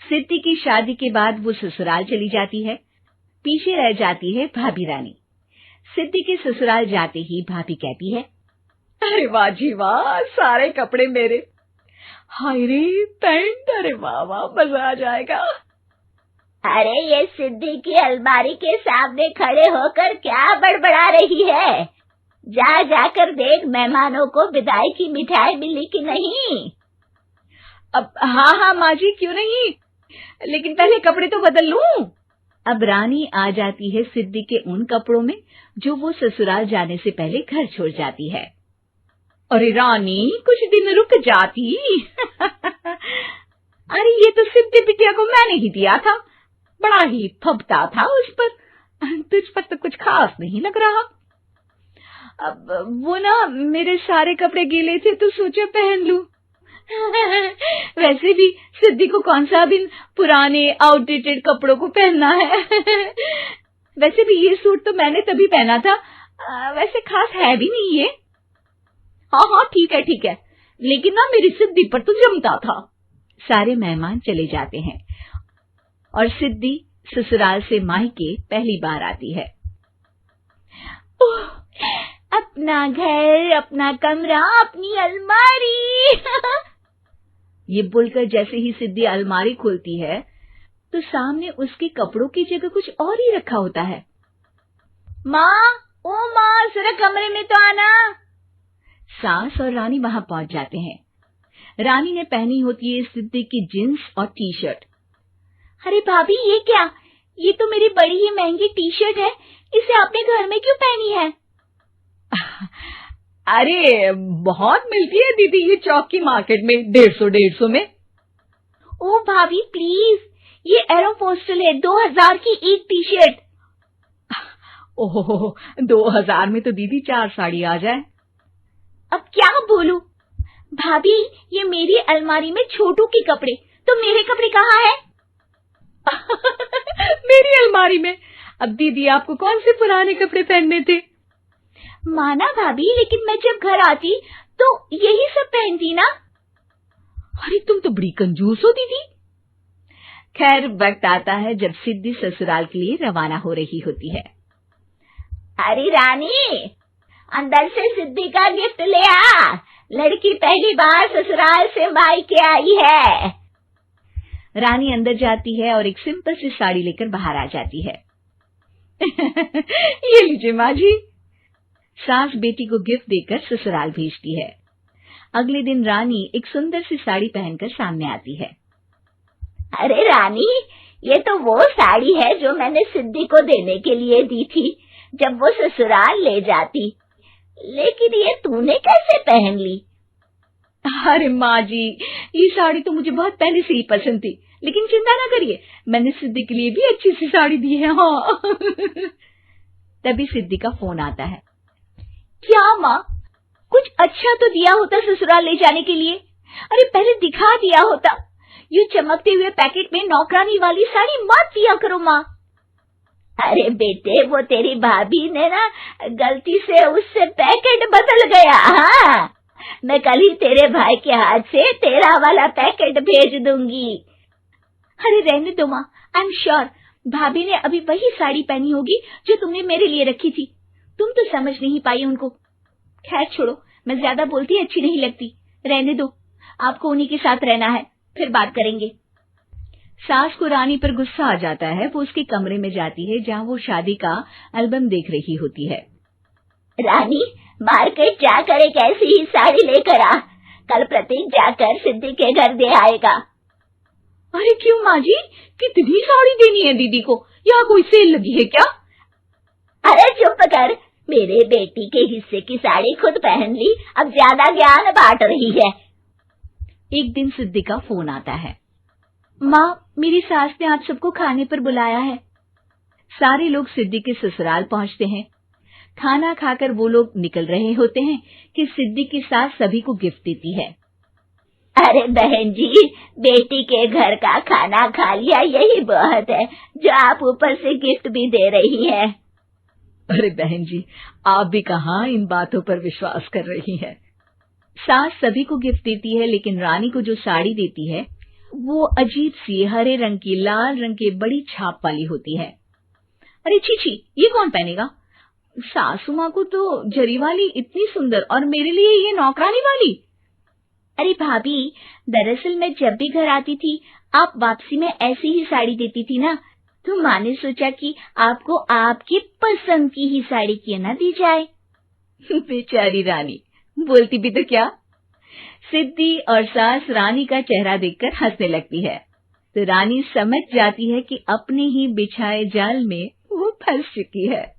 सिद्धि की शादी के बाद वो ससुराल चली जाती है। पीछे रह जाती है भाभी रानी। सिद्धि के ससुराल जाते ही भाभी कहती है, अरे वाह जी वाह, सारे कपड़े मेरे। हाय रे पैंट, अरे वाह वाह, मजा आ जाएगा। अरे ये सिद्धि की अलमारी के सामने खड़े होकर क्या बड़बड़ा रही है? जा जाकर देख मेहमानों को विदाई की मिठाई मिली कि नहीं। अब हाँ माँ जी, क्यों नहीं, लेकिन पहले कपड़े तो बदल लूं। अब रानी आ जाती है सिद्धि के उन कपड़ों में जो वो ससुराल जाने से पहले घर छोड़ जाती है। अरे रानी, कुछ दिन रुक जाती। अरे ये तो सिद्धि बिटिया को मैंने ही दिया था, बड़ा ही फबता था उस पर, तुझ पर तो कुछ खास नहीं लग रहा। अब वो ना मेरे सारे कपड़े गीले थे तो सोचा पहन लूं। वैसे भी सिद्धि को कौन सा भी पुराने आउटडेटेड कपड़ों को पहनना है। वैसे भी ये सूट तो मैंने तभी पहना था, वैसे खास है भी नहीं ये। हाँ ठीक है, लेकिन ना मेरी सिद्धि पर तो जमता था। सारे मेहमान चले जाते हैं और सिद्धि ससुराल से मायके पहली बार आती है। अपना घर, अपना कमरा, अपनी अलमारी। ये बोलकर जैसे ही सिद्धि अलमारी खोलती है तो सामने उसके कपड़ों की जगह कुछ और ही रखा होता है। माँ, ओ माँ, जरा कमरे में तो आना। सास और रानी वहां पहुंच जाते हैं। रानी ने पहनी होती है सिद्धि की जींस और टी शर्ट। अरे भाभी, ये क्या? ये तो मेरी बड़ी ही महंगी टी शर्ट है, इसे आपने घर में क्यों पहनी है? अरे बहुत मिलती है दीदी ये चौक की मार्केट में, 150 में। ओ भाभी प्लीज, ये एरोपोस्टल है, 2000 की एक टी शर्ट। ओहो, 2000 में तो दीदी 4 साड़ी आ जाए। अब क्या बोलूं? भाभी, ये मेरी अलमारी में छोटू के कपड़े, तो मेरे कपड़े कहाँ हैं? मेरी अलमारी में? अब दीदी आपको कौन से पुराने कपड़े पहनने थे? माना भाभी, लेकिन मैं जब घर आती तो यही सब पहनती ना। अरे तुम तो बड़ी कंजूस हो दीदी। खैर, वक्त आता है जब सिद्धि ससुराल के लिए रवाना हो रही होती है। अरे रानी, अंदर से सिद्धि का गिफ्ट ले आ, लड़की पहली बार ससुराल से मायके आई है। रानी अंदर जाती है और एक सिंपल सी साड़ी लेकर बाहर आ जाती है। ये लीजिए माँ जी। सास बेटी को गिफ्ट देकर ससुराल भेजती है। अगले दिन रानी एक सुंदर सी साड़ी पहनकर सामने आती है। अरे रानी, ये तो वो साड़ी है जो मैंने सिद्धि को देने के लिए दी थी जब वो ससुराल ले जाती, लेकिन ये तूने कैसे पहन ली? अरे माँ जी, ये साड़ी तो मुझे बहुत पहले से ही पसंद थी, लेकिन चिंता ना करिए, मैंने सिद्धि के लिए भी अच्छी सी साड़ी दी है। हाँ। तभी सिद्धि का फोन आता है। क्या माँ, कुछ अच्छा तो दिया होता ससुराल ले जाने के लिए। अरे पहले दिखा दिया होता। ये चमकते हुए पैकेट में नौकरानी वाली साड़ी मत दिया करो माँ। अरे बेटे, वो तेरी भाभी ने ना गलती से उससे पैकेट बदल गया। हाँ, मैं कल ही तेरे भाई के हाथ से तेरा वाला पैकेट भेज दूंगी। अरे रहने दो माँ, आई एम श्योर भाभी ने अभी वही साड़ी पहनी होगी जो तुमने मेरे लिए रखी थी। तुम तो समझ नहीं पाई उनको। खैर छोड़ो, मैं ज्यादा बोलती अच्छी नहीं लगती, रहने दो, आपको उन्हीं के साथ रहना है, फिर बात करेंगे। सास को रानी पर गुस्सा आ जाता है। वो उसके कमरे में जाती है जहाँ वो शादी का एल्बम देख रही होती है। रानी, मार्केट जाकर एक ऐसी ही साड़ी लेकर आ, कल प्रतीक जाकर सिद्धि के घर दे आएगा। अरे क्यों माँ जी, कितनी साड़ी देनी है दीदी को? यहाँ कोई सेल लगी है क्या? अरे चुप कर, मेरे बेटी के हिस्से की साड़ी खुद पहन ली, अब ज्यादा ज्ञान बांट रही है। एक दिन सिद्धि का फोन आता है। माँ, मेरी सास ने आप सबको खाने पर बुलाया है। सारे लोग सिद्धि के ससुराल पहुंचते हैं। खाना खाकर वो लोग निकल रहे होते हैं कि सिद्धि की सास सभी को गिफ्ट देती है। अरे बहन जी, बेटी के घर का खाना खा लिया, यही बहुत है जो आप ऊपर से गिफ्ट भी दे रही है। अरे बहन जी, आप भी कहाँ इन बातों पर विश्वास कर रही हैं। सास सभी को गिफ्ट देती है, लेकिन रानी को जो साड़ी देती है वो अजीब सी हरे रंग की लाल रंग के बड़ी छाप वाली होती है। अरे छी छी, ये कौन पहनेगा? सासू माँ को तो जरी वाली इतनी सुंदर और मेरे लिए ये नौकरानी वाली। अरे भाभी, दरअसल मैं जब भी घर आती थी आप वापसी में ऐसी ही साड़ी देती थी ना, तो माँ ने सोचा कि आपको आपकी पसंद की ही साड़ी क्यों ना दी जाए। बेचारी रानी, बोलती भी तो क्या। सिद्धि और सास रानी का चेहरा देखकर हंसने लगती है, तो रानी समझ जाती है कि अपने ही बिछाए जाल में वो फंस चुकी है।